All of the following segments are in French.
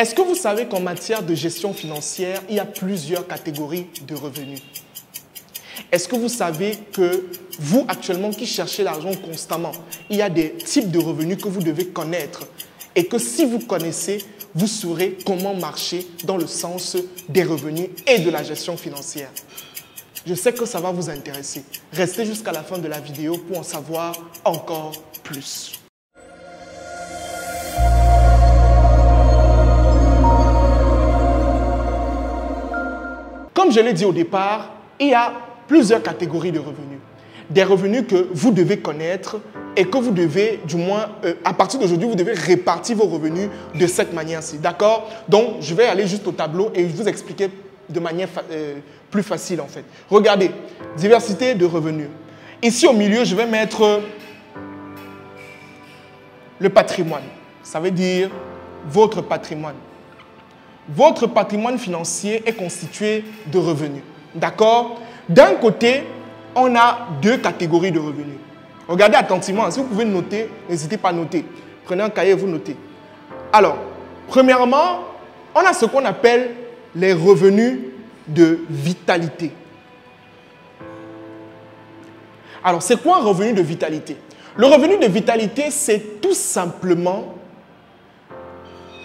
Est-ce que vous savez qu'en matière de gestion financière, il y a plusieurs catégories de revenus? Est-ce que vous savez que vous, actuellement, qui cherchez l'argent constamment, il y a des types de revenus que vous devez connaître et que si vous connaissez, vous saurez comment marcher dans le sens des revenus et de la gestion financière? Je sais que ça va vous intéresser. Restez jusqu'à la fin de la vidéo pour en savoir encore plus. Comme je l'ai dit au départ, il y a plusieurs catégories de revenus. Des revenus que vous devez connaître et que vous devez, du moins, à partir d'aujourd'hui, vous devez répartir vos revenus de cette manière-ci. D'accord? Donc, je vais aller juste au tableau et vous expliquer de manière plus facile, en fait. Regardez, diversité de revenus. Ici, au milieu, je vais mettre le patrimoine. Ça veut dire votre patrimoine. Votre patrimoine financier est constitué de revenus. D'accord? D'un côté, on a deux catégories de revenus. Regardez attentivement. Si vous pouvez noter, n'hésitez pas à noter. Prenez un cahier et vous notez. Alors, premièrement, on a ce qu'on appelle les revenus de vitalité. Alors, c'est quoi un revenu de vitalité? Le revenu de vitalité, c'est tout simplement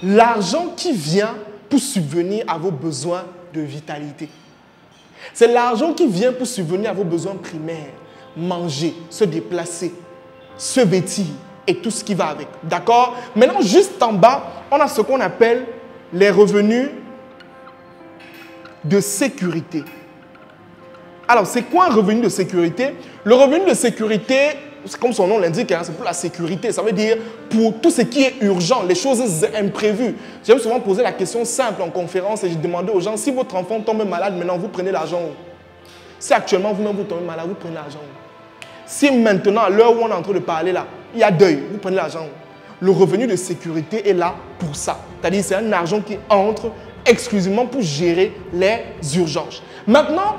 l'argent qui vient pour subvenir à vos besoins de vitalité. C'est l'argent qui vient pour subvenir à vos besoins primaires. Manger, se déplacer, se vêtir et tout ce qui va avec. D'accord? Maintenant, juste en bas, on a ce qu'on appelle les revenus de sécurité. Alors, c'est quoi un revenu de sécurité? Le revenu de sécurité, comme son nom l'indique, hein, c'est pour la sécurité. Ça veut dire pour tout ce qui est urgent, les choses imprévues. J'aime souvent poser la question simple en conférence et je demandais aux gens, si votre enfant tombe malade, maintenant vous prenez l'argent où? Si actuellement vous-même vous tombez malade, vous prenez l'argent où? Si maintenant, à l'heure où on est en train de parler là, il y a deuil, vous prenez l'argent où? Le revenu de sécurité est là pour ça. C'est-à-dire c'est un argent qui entre exclusivement pour gérer les urgences. Maintenant,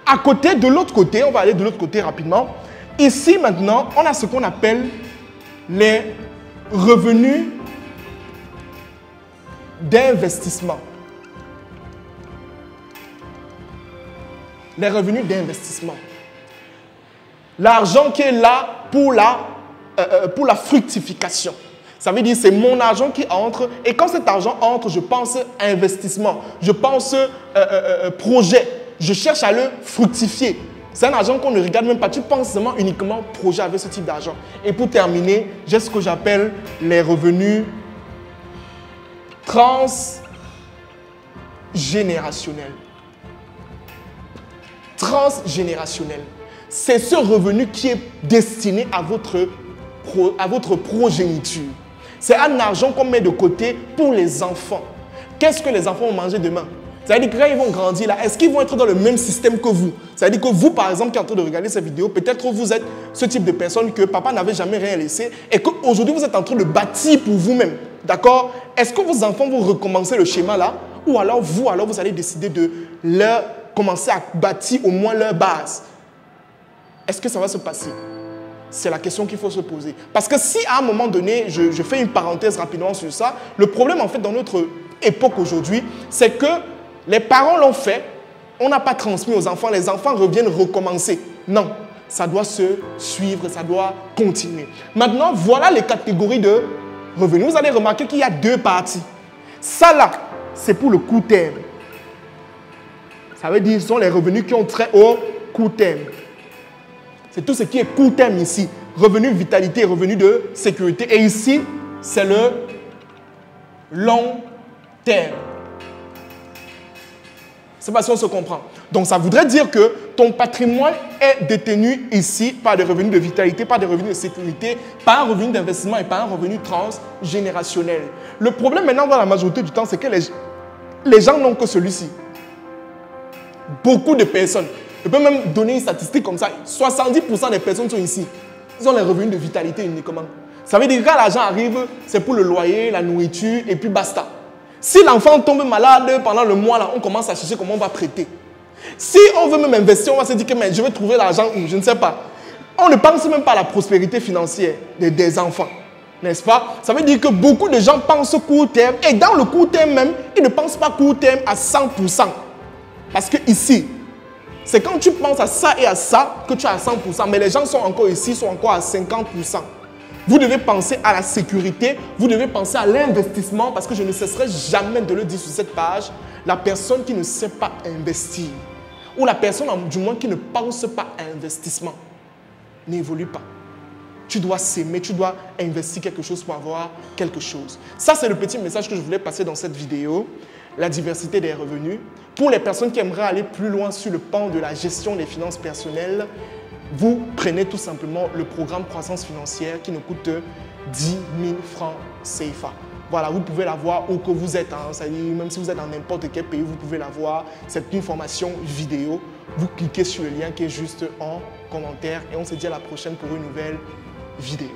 à côté, de l'autre côté, on va aller de l'autre côté rapidement. Ici, maintenant, on a ce qu'on appelle les revenus d'investissement. Les revenus d'investissement. L'argent qui est là pour la fructification. Ça veut dire que c'est mon argent qui entre. Et quand cet argent entre, je pense investissement. Je pense projet. Je cherche à le fructifier. C'est un argent qu'on ne regarde même pas. Tu penses seulement uniquement projet avec ce type d'argent. Et pour terminer, j'ai ce que j'appelle les revenus transgénérationnels. Transgénérationnel. C'est ce revenu qui est destiné à votre progéniture. C'est un argent qu'on met de côté pour les enfants. Qu'est-ce que les enfants vont manger demain? C'est-à-dire que quand ils vont grandir là, est-ce qu'ils vont être dans le même système que vous? C'est-à-dire que vous, par exemple, qui êtes en train de regarder cette vidéo, peut-être que vous êtes ce type de personne que papa n'avait jamais rien laissé et qu'aujourd'hui, vous êtes en train de bâtir pour vous-même. D'accord? Est-ce que vos enfants vont recommencer le schéma là? Ou alors vous allez décider de leur commencer à bâtir au moins leur base? Est-ce que ça va se passer? C'est la question qu'il faut se poser. Parce que si à un moment donné, je fais une parenthèse rapidement sur ça, le problème en fait dans notre époque aujourd'hui, c'est que les parents l'ont fait, on n'a pas transmis aux enfants, les enfants reviennent recommencer. Non, ça doit se suivre, ça doit continuer. Maintenant, voilà les catégories de revenus. Vous allez remarquer qu'il y a deux parties. Ça là, c'est pour le court terme. Ça veut dire que ce sont les revenus qui ont très haut court terme. C'est tout ce qui est court terme ici. Revenu vitalité, revenu de sécurité. Et ici, c'est le long terme. Je ne sais pas si on se comprend. Donc, ça voudrait dire que ton patrimoine est détenu ici par des revenus de vitalité, par des revenus de sécurité, par un revenu d'investissement et par un revenu transgénérationnel. Le problème maintenant, dans la majorité du temps, c'est que les gens n'ont que celui-ci. Beaucoup de personnes. Je peux même donner une statistique comme ça. 70% des personnes sont ici. Ils ont les revenus de vitalité uniquement. Ça veut dire que quand l'argent arrive, c'est pour le loyer, la nourriture et puis basta. Si l'enfant tombe malade pendant le mois, là, on commence à chercher comment on va prêter. Si on veut même investir, on va se dire que mais je vais trouver l'argent où, je ne sais pas. On ne pense même pas à la prospérité financière des enfants. N'est-ce pas? Ça veut dire que beaucoup de gens pensent court terme et dans le court terme même, ils ne pensent pas court terme à 100%. Parce que ici, c'est quand tu penses à ça et à ça que tu es à 100%. Mais les gens sont encore ici, sont encore à 50%. Vous devez penser à la sécurité, vous devez penser à l'investissement parce que je ne cesserai jamais de le dire sur cette page. La personne qui ne sait pas investir ou la personne du moins qui ne pense pas à investissement n'évolue pas. Tu dois s'aimer, tu dois investir quelque chose pour avoir quelque chose. Ça, c'est le petit message que je voulais passer dans cette vidéo. La diversité des revenus. Pour les personnes qui aimeraient aller plus loin sur le pan de la gestion des finances personnelles, vous prenez tout simplement le programme croissance financière qui nous coûte 10 000 francs CFA. Voilà, vous pouvez l'avoir où que vous êtes. Même si vous êtes dans n'importe quel pays, vous pouvez l'avoir. C'est une formation vidéo. Vous cliquez sur le lien qui est juste en commentaire et on se dit à la prochaine pour une nouvelle vidéo.